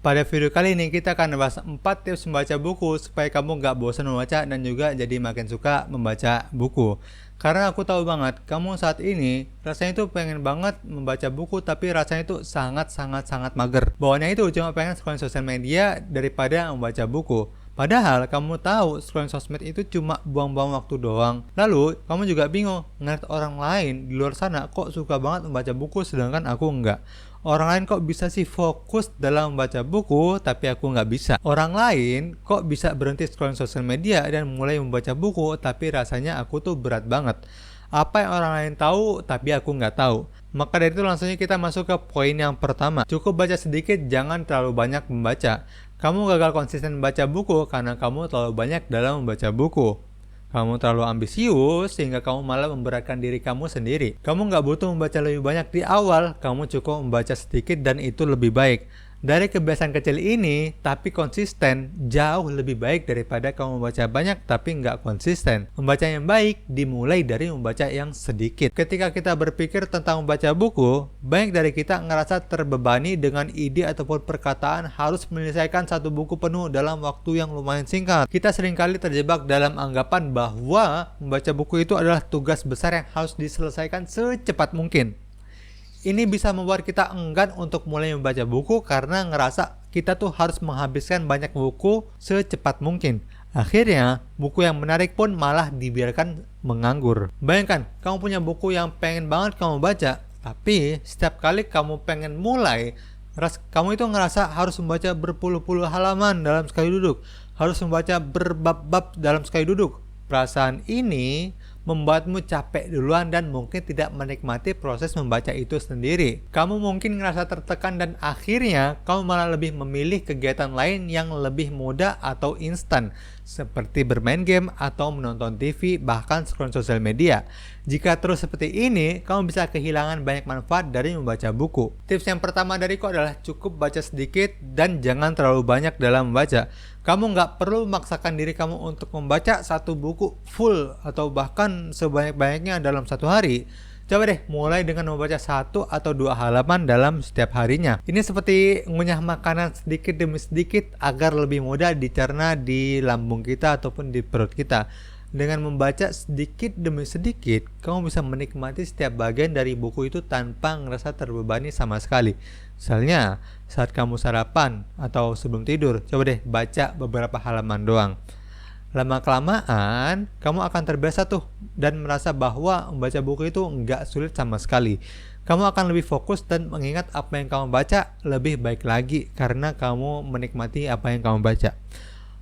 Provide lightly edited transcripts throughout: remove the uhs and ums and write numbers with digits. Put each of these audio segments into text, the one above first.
Pada video kali ini kita akan bahas 4 tips membaca buku supaya kamu nggak bosan membaca dan juga jadi makin suka membaca buku. Karena aku tahu banget kamu saat ini rasanya itu pengen banget membaca buku tapi rasanya itu sangat mager. Bawaannya itu cuma pengen scrolling sosial media daripada membaca buku. Padahal kamu tahu scrolling sosmed itu cuma buang-buang waktu doang. Lalu kamu juga bingung ngeliat orang lain di luar sana kok suka banget membaca buku sedangkan aku enggak. Orang lain kok bisa sih fokus dalam membaca buku tapi aku nggak bisa. Orang lain kok bisa berhenti scrolling sosial media dan mulai membaca buku tapi rasanya aku tuh berat banget. Apa yang orang lain tahu tapi aku nggak tahu. Maka dari itu langsung kita masuk ke poin yang pertama. Cukup baca sedikit, jangan terlalu banyak membaca. Kamu gagal konsisten membaca buku karena kamu terlalu banyak dalam membaca buku. Kamu terlalu ambisius sehingga kamu malah memberatkan diri kamu sendiri. Kamu nggak butuh membaca lebih banyak di awal, kamu cukup membaca sedikit dan itu lebih baik. Dari kebiasaan kecil ini, tapi konsisten, jauh lebih baik daripada kamu membaca banyak tapi nggak konsisten. Membaca yang baik dimulai dari membaca yang sedikit. Ketika kita berpikir tentang membaca buku, banyak dari kita ngerasa terbebani dengan ide ataupun perkataan harus menyelesaikan satu buku penuh dalam waktu yang lumayan singkat. Kita seringkali terjebak dalam anggapan bahwa membaca buku itu adalah tugas besar yang harus diselesaikan secepat mungkin. Ini bisa membuat kita enggan untuk mulai membaca buku karena ngerasa kita tuh harus menghabiskan banyak buku secepat mungkin. Akhirnya, buku yang menarik pun malah dibiarkan menganggur. Bayangkan, kamu punya buku yang pengen banget kamu baca, tapi setiap kali kamu pengen mulai, kamu itu ngerasa harus membaca berpuluh-puluh halaman dalam sekali duduk, harus membaca berbab-bab dalam sekali duduk. Perasaan ini membuatmu capek duluan dan mungkin tidak menikmati proses membaca itu sendiri. Kamu mungkin ngerasa tertekan dan akhirnya kamu malah lebih memilih kegiatan lain yang lebih mudah atau instan, seperti bermain game atau menonton TV, bahkan scroll sosial media. Jika terus seperti ini, kamu bisa kehilangan banyak manfaat dari membaca buku. Tips yang pertama dariku adalah cukup baca sedikit dan jangan terlalu banyak dalam membaca. Kamu nggak perlu memaksakan diri kamu untuk membaca satu buku full atau bahkan sebanyak-banyaknya dalam satu hari. Coba deh mulai dengan membaca 1 atau 2 halaman dalam setiap harinya. Ini seperti ngunyah makanan sedikit demi sedikit agar lebih mudah dicerna di lambung kita ataupun di perut kita. Dengan membaca sedikit demi sedikit, kamu bisa menikmati setiap bagian dari buku itu tanpa ngerasa terbebani sama sekali. Misalnya, saat kamu sarapan atau sebelum tidur, coba deh baca beberapa halaman doang. Lama-kelamaan, kamu akan terbiasa tuh dan merasa bahwa membaca buku itu nggak sulit sama sekali. Kamu akan lebih fokus dan mengingat apa yang kamu baca lebih baik lagi karena kamu menikmati apa yang kamu baca.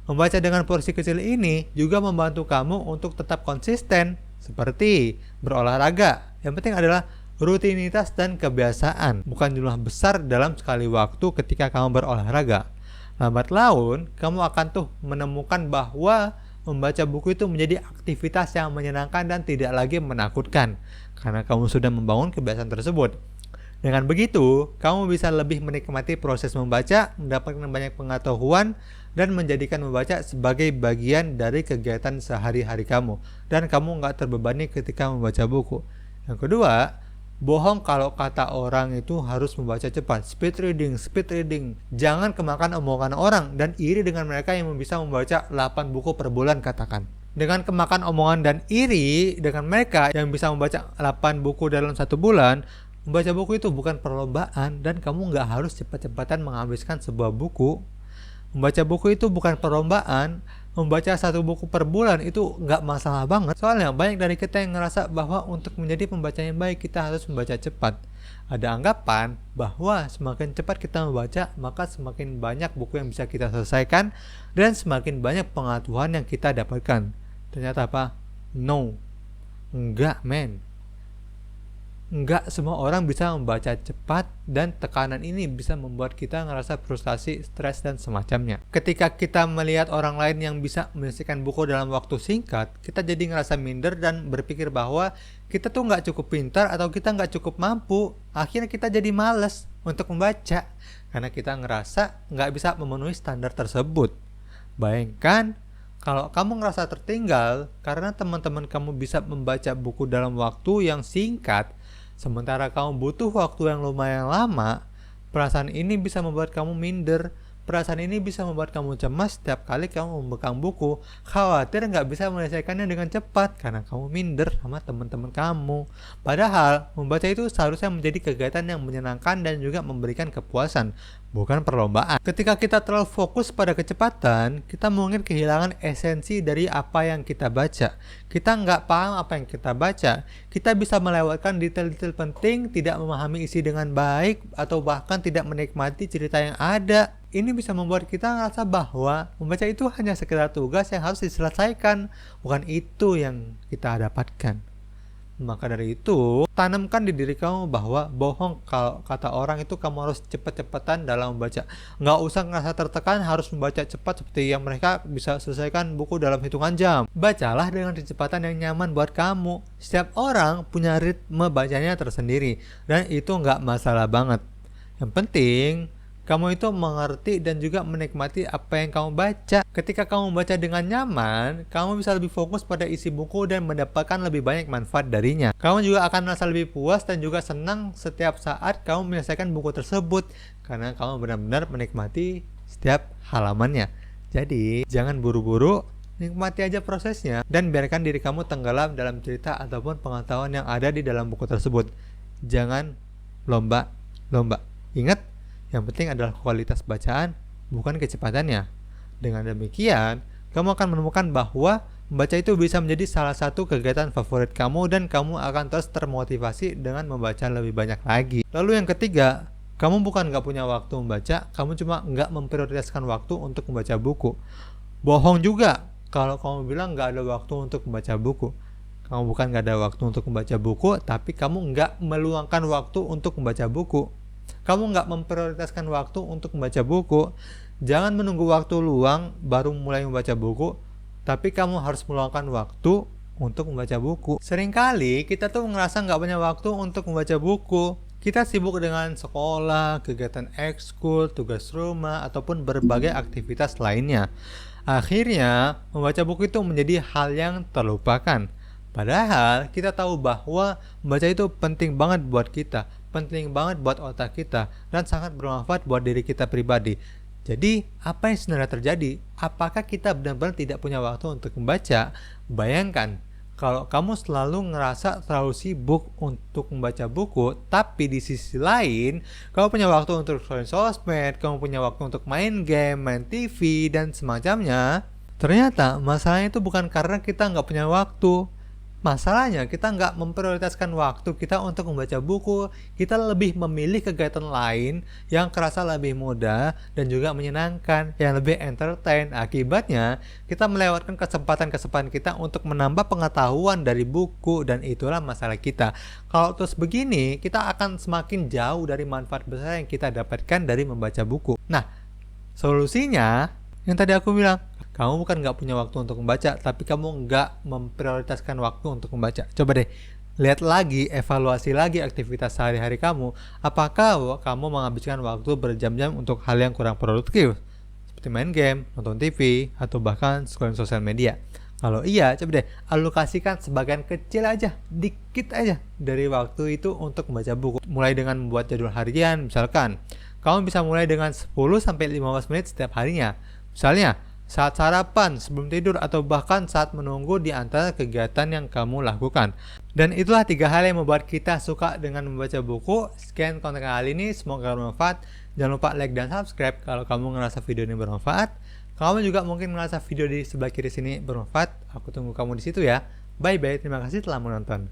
Membaca dengan porsi kecil ini juga membantu kamu untuk tetap konsisten, seperti berolahraga. Yang penting adalah rutinitas dan kebiasaan, bukan jumlah besar dalam sekali waktu ketika kamu berolahraga. Lambat laun, kamu akan tuh menemukan bahwa membaca buku itu menjadi aktivitas yang menyenangkan dan tidak lagi menakutkan, karena kamu sudah membangun kebiasaan tersebut. Dengan begitu, kamu bisa lebih menikmati proses membaca, mendapatkan banyak pengetahuan, dan menjadikan membaca sebagai bagian dari kegiatan sehari-hari kamu. Dan kamu nggak terbebani ketika membaca buku. Yang kedua, bohong kalau kata orang itu harus membaca cepat. Speed reading. Jangan kemakan omongan orang dan iri dengan mereka yang bisa membaca 8 buku per bulan katakan. Dengan kemakan omongan dan iri dengan mereka yang bisa membaca 8 buku dalam 1 bulan, membaca buku itu bukan perlombaan dan kamu nggak harus cepat-cepatan menghabiskan sebuah buku. Membaca buku itu bukan perlombaan. Membaca 1 buku per bulan itu nggak masalah banget. Soalnya banyak dari kita yang ngerasa bahwa untuk menjadi pembaca yang baik kita harus membaca cepat. Ada anggapan bahwa semakin cepat kita membaca maka semakin banyak buku yang bisa kita selesaikan dan semakin banyak pengetahuan yang kita dapatkan. Ternyata apa? No. Enggak, men. Enggak semua orang bisa membaca cepat dan tekanan ini bisa membuat kita ngerasa frustasi, stres, dan semacamnya. Ketika kita melihat orang lain yang bisa menyelesaikan buku dalam waktu singkat, kita jadi ngerasa minder dan berpikir bahwa kita tuh nggak cukup pintar atau kita nggak cukup mampu. Akhirnya kita jadi malas untuk membaca karena kita ngerasa nggak bisa memenuhi standar tersebut. Bayangkan kalau kamu ngerasa tertinggal karena teman-teman kamu bisa membaca buku dalam waktu yang singkat, sementara kamu butuh waktu yang lumayan lama, perasaan ini bisa membuat kamu minder, Perasaan ini bisa membuat kamu cemas setiap kali kamu memegang buku, khawatir nggak bisa menyelesaikannya dengan cepat karena kamu minder sama teman-teman kamu. Padahal, membaca itu seharusnya menjadi kegiatan yang menyenangkan dan juga memberikan kepuasan, bukan perlombaan. Ketika kita terlalu fokus pada kecepatan, kita mungkin kehilangan esensi dari apa yang kita baca. Kita nggak paham apa yang kita baca. Kita bisa melewatkan detail-detail penting, tidak memahami isi dengan baik, atau bahkan tidak menikmati cerita yang ada. Ini bisa membuat kita merasa bahwa membaca itu hanya sekedar tugas yang harus diselesaikan, bukan itu yang kita dapatkan. Maka dari itu, tanamkan di diri kamu bahwa bohong kalau kata orang itu kamu harus cepat-cepatan dalam membaca. Nggak usah ngerasa tertekan harus membaca cepat seperti yang mereka bisa selesaikan buku dalam hitungan jam. Bacalah dengan kecepatan yang nyaman buat kamu. Setiap orang punya ritme bacanya tersendiri, dan itu nggak masalah banget. Yang penting, kamu itu mengerti dan juga menikmati apa yang kamu baca. Ketika kamu membaca dengan nyaman, kamu bisa lebih fokus pada isi buku dan mendapatkan lebih banyak manfaat darinya. Kamu juga akan merasa lebih puas dan juga senang setiap saat kamu menyelesaikan buku tersebut, karena kamu benar-benar menikmati setiap halamannya. Jadi, jangan buru-buru, nikmati aja prosesnya dan biarkan diri kamu tenggelam dalam cerita ataupun pengetahuan yang ada di dalam buku tersebut. Jangan lomba-lomba. Ingat, yang penting adalah kualitas bacaan, bukan kecepatannya. Dengan demikian, kamu akan menemukan bahwa membaca itu bisa menjadi salah satu kegiatan favorit kamu dan kamu akan terus termotivasi dengan membaca lebih banyak lagi. Lalu yang ketiga, kamu bukan nggak punya waktu membaca, kamu cuma nggak memprioritaskan waktu untuk membaca buku. Bohong juga kalau kamu bilang nggak ada waktu untuk membaca buku. Kamu bukan nggak ada waktu untuk membaca buku, tapi kamu nggak meluangkan waktu untuk membaca buku. Kamu nggak memprioritaskan waktu untuk membaca buku. Jangan menunggu waktu luang baru mulai membaca buku, tapi kamu harus meluangkan waktu untuk membaca buku. Seringkali kita tuh ngerasa nggak punya waktu untuk membaca buku. Kita sibuk dengan sekolah, kegiatan ekskul, tugas rumah, ataupun berbagai aktivitas lainnya. Akhirnya, membaca buku itu menjadi hal yang terlupakan. Padahal kita tahu bahwa membaca itu penting banget buat kita, penting banget buat otak kita, dan sangat bermanfaat buat diri kita pribadi. Jadi, apa yang sebenarnya terjadi? Apakah kita benar-benar tidak punya waktu untuk membaca? Bayangkan, kalau kamu selalu ngerasa terlalu sibuk untuk membaca buku, tapi di sisi lain, kamu punya waktu untuk scrolling sosmed, kamu punya waktu untuk main game, main TV, dan semacamnya. Ternyata, masalahnya itu bukan karena kita nggak punya waktu. Masalahnya kita nggak memprioritaskan waktu kita untuk membaca buku. Kita lebih memilih kegiatan lain yang kerasa lebih mudah dan juga menyenangkan, yang lebih entertain. Akibatnya kita melewatkan kesempatan-kesempatan kita untuk menambah pengetahuan dari buku, dan itulah masalah kita. Kalau terus begini, kita akan semakin jauh dari manfaat besar yang kita dapatkan dari membaca buku. Nah, solusinya yang tadi aku bilang, kamu bukan nggak punya waktu untuk membaca, tapi kamu nggak memprioritaskan waktu untuk membaca. Coba deh, lihat lagi, evaluasi lagi aktivitas sehari-hari kamu. Apakah kamu menghabiskan waktu berjam-jam untuk hal yang kurang produktif? Seperti main game, nonton TV, atau bahkan scrolling sosial media. Kalau iya, coba deh, alokasikan sebagian kecil aja, dikit aja dari waktu itu untuk membaca buku. Mulai dengan membuat jadwal harian, misalkan. Kamu bisa mulai dengan 10-15 menit setiap harinya. Misalnya, saat sarapan, sebelum tidur, atau bahkan saat menunggu di antara kegiatan yang kamu lakukan. Dan itulah 3 hal yang membuat kita suka dengan membaca buku. Sekian konten kali ini, semoga bermanfaat. Jangan lupa like dan subscribe kalau kamu ngerasa video ini bermanfaat. Kamu juga mungkin ngerasa video di sebelah kiri sini bermanfaat. Aku tunggu kamu di situ ya. Bye-bye, terima kasih telah menonton.